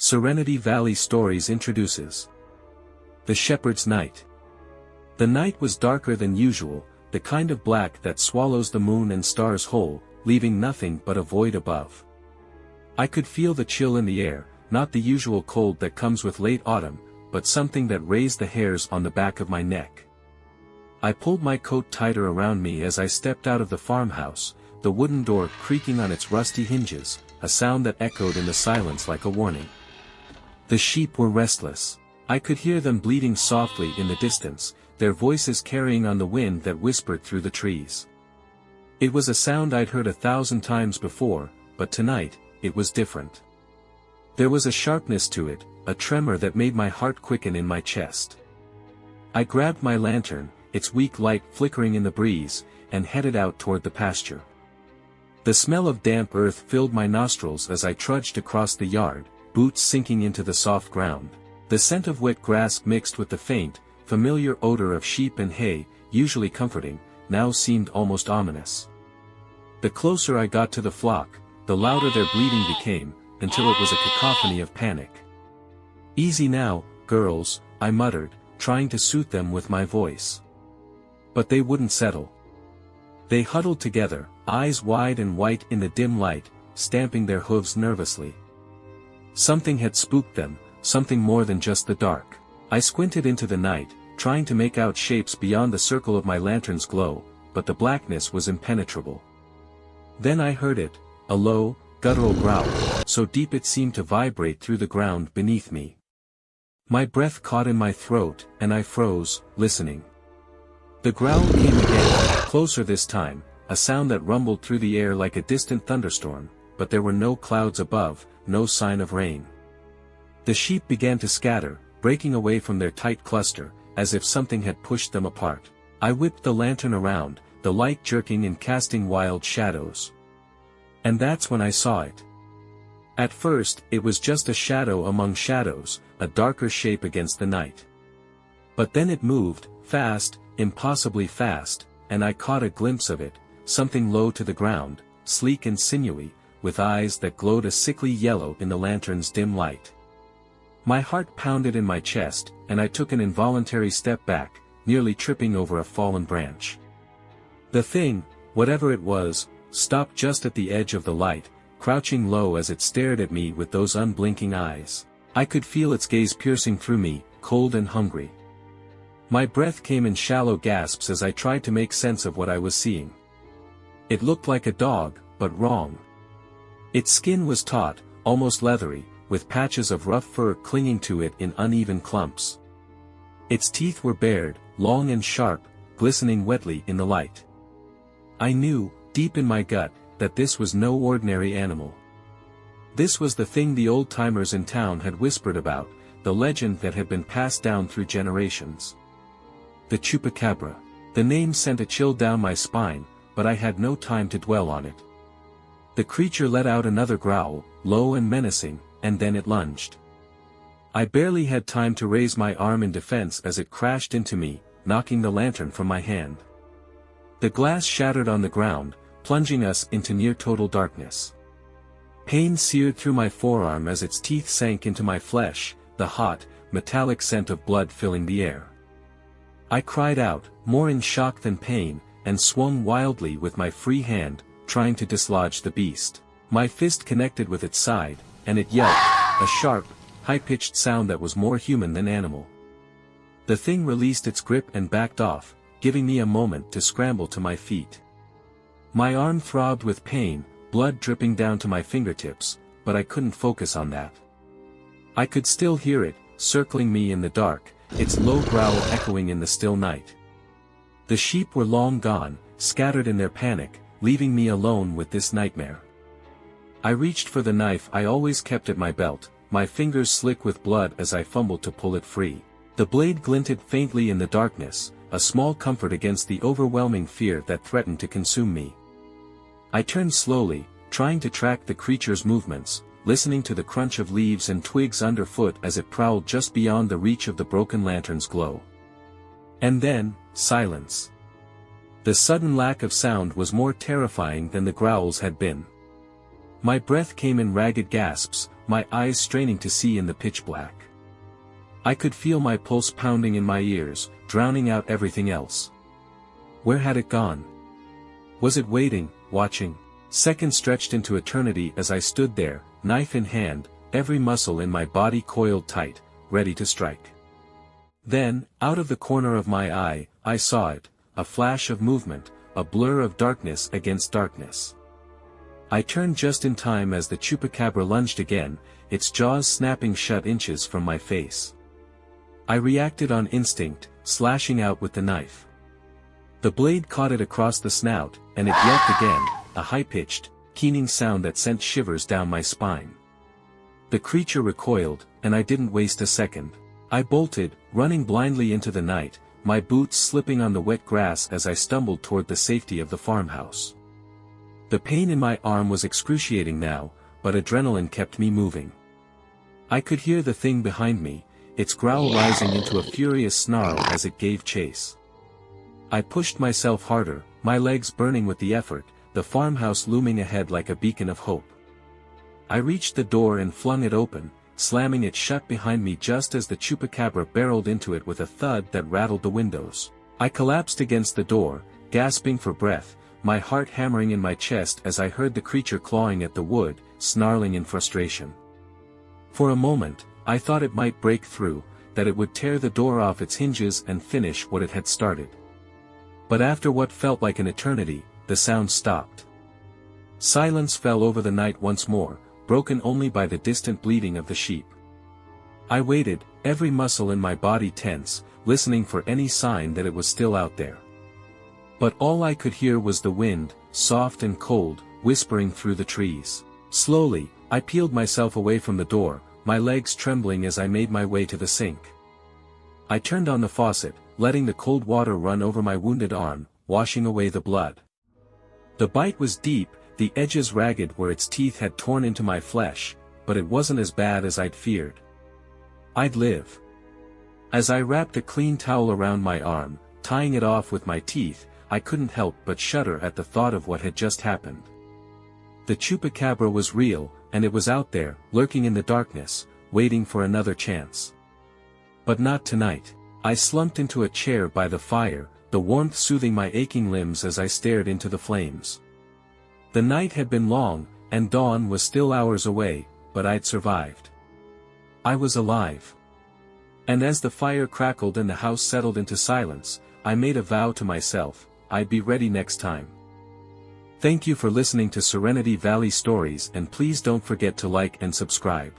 Serenity Valley Stories introduces The Shepherd's Night. The night was darker than usual, the kind of black that swallows the moon and stars whole, leaving nothing but a void above. I could feel the chill in the air, not the usual cold that comes with late autumn, but something that raised the hairs on the back of my neck. I pulled my coat tighter around me as I stepped out of the farmhouse, the wooden door creaking on its rusty hinges, a sound that echoed in the silence like a warning. The sheep were restless. I could hear them bleating softly in the distance, their voices carrying on the wind that whispered through the trees. It was a sound I'd heard 1,000 times before, but tonight, it was different. There was a sharpness to it, a tremor that made my heart quicken in my chest. I grabbed my lantern, its weak light flickering in the breeze, and headed out toward the pasture. The smell of damp earth filled my nostrils as I trudged across the yard, boots sinking into the soft ground. The scent of wet grass mixed with the faint, familiar odor of sheep and hay, usually comforting, now seemed almost ominous. The closer I got to the flock, the louder their bleating became, until it was a cacophony of panic. "Easy now, girls," I muttered, trying to soothe them with my voice. But they wouldn't settle. They huddled together, eyes wide and white in the dim light, stamping their hooves nervously. Something had spooked them, something more than just the dark. I squinted into the night, trying to make out shapes beyond the circle of my lantern's glow, but the blackness was impenetrable. Then I heard it, a low, guttural growl, so deep it seemed to vibrate through the ground beneath me. My breath caught in my throat, and I froze, listening. The growl came again, closer this time, a sound that rumbled through the air like a distant thunderstorm, but there were no clouds above, no sign of rain. The sheep began to scatter, breaking away from their tight cluster, as if something had pushed them apart. I whipped the lantern around, the light jerking and casting wild shadows. And that's when I saw it. At first, it was just a shadow among shadows, a darker shape against the night. But then it moved, fast, impossibly fast, and I caught a glimpse of it, something low to the ground, sleek and sinewy, with eyes that glowed a sickly yellow in the lantern's dim light. My heart pounded in my chest, and I took an involuntary step back, nearly tripping over a fallen branch. The thing, whatever it was, stopped just at the edge of the light, crouching low as it stared at me with those unblinking eyes. I could feel its gaze piercing through me, cold and hungry. My breath came in shallow gasps as I tried to make sense of what I was seeing. It looked like a dog, but wrong. Its skin was taut, almost leathery, with patches of rough fur clinging to it in uneven clumps. Its teeth were bared, long and sharp, glistening wetly in the light. I knew, deep in my gut, that this was no ordinary animal. This was the thing the old-timers in town had whispered about, the legend that had been passed down through generations. The Chupacabra. The name sent a chill down my spine, but I had no time to dwell on it. The creature let out another growl, low and menacing, and then it lunged. I barely had time to raise my arm in defense as it crashed into me, knocking the lantern from my hand. The glass shattered on the ground, plunging us into near-total darkness. Pain seared through my forearm as its teeth sank into my flesh, the hot, metallic scent of blood filling the air. I cried out, more in shock than pain, and swung wildly with my free hand, trying to dislodge the beast. My fist connected with its side, and it yelped, a sharp, high-pitched sound that was more human than animal. The thing released its grip and backed off, giving me a moment to scramble to my feet. My arm throbbed with pain, blood dripping down to my fingertips, but I couldn't focus on that. I could still hear it, circling me in the dark, its low growl echoing in the still night. The sheep were long gone, scattered in their panic, leaving me alone with this nightmare. I reached for the knife I always kept at my belt, my fingers slick with blood as I fumbled to pull it free. The blade glinted faintly in the darkness, a small comfort against the overwhelming fear that threatened to consume me. I turned slowly, trying to track the creature's movements, listening to the crunch of leaves and twigs underfoot as it prowled just beyond the reach of the broken lantern's glow. And then, silence. The sudden lack of sound was more terrifying than the growls had been. My breath came in ragged gasps, my eyes straining to see in the pitch black. I could feel my pulse pounding in my ears, drowning out everything else. Where had it gone? Was it waiting, watching? Seconds stretched into eternity as I stood there, knife in hand, every muscle in my body coiled tight, ready to strike. Then, out of the corner of my eye, I saw it, a flash of movement, a blur of darkness against darkness. I turned just in time as the Chupacabra lunged again, its jaws snapping shut inches from my face. I reacted on instinct, slashing out with the knife. The blade caught it across the snout, and it yelped again, a high-pitched, keening sound that sent shivers down my spine. The creature recoiled, and I didn't waste a second. I bolted, running blindly into the night, my boots slipping on the wet grass as I stumbled toward the safety of the farmhouse. The pain in my arm was excruciating now, but adrenaline kept me moving. I could hear the thing behind me, its growl rising into a furious snarl as it gave chase. I pushed myself harder, my legs burning with the effort, the farmhouse looming ahead like a beacon of hope. I reached the door and flung it open, slamming it shut behind me just as the Chupacabra barreled into it with a thud that rattled the windows. I collapsed against the door, gasping for breath, my heart hammering in my chest as I heard the creature clawing at the wood, snarling in frustration. For a moment, I thought it might break through, that it would tear the door off its hinges and finish what it had started. But after what felt like an eternity, the sound stopped. Silence fell over the night once more, broken only by the distant bleating of the sheep. I waited, every muscle in my body tense, listening for any sign that it was still out there. But all I could hear was the wind, soft and cold, whispering through the trees. Slowly, I peeled myself away from the door, my legs trembling as I made my way to the sink. I turned on the faucet, letting the cold water run over my wounded arm, washing away the blood. The bite was deep, the edges ragged where its teeth had torn into my flesh, but it wasn't as bad as I'd feared. I'd live. As I wrapped a clean towel around my arm, tying it off with my teeth, I couldn't help but shudder at the thought of what had just happened. The Chupacabra was real, and it was out there, lurking in the darkness, waiting for another chance. But not tonight. I slumped into a chair by the fire, the warmth soothing my aching limbs as I stared into the flames. The night had been long, and dawn was still hours away, but I'd survived. I was alive. And as the fire crackled and the house settled into silence, I made a vow to myself, I'd be ready next time. Thank you for listening to Serenity Valley Stories, and please don't forget to like and subscribe.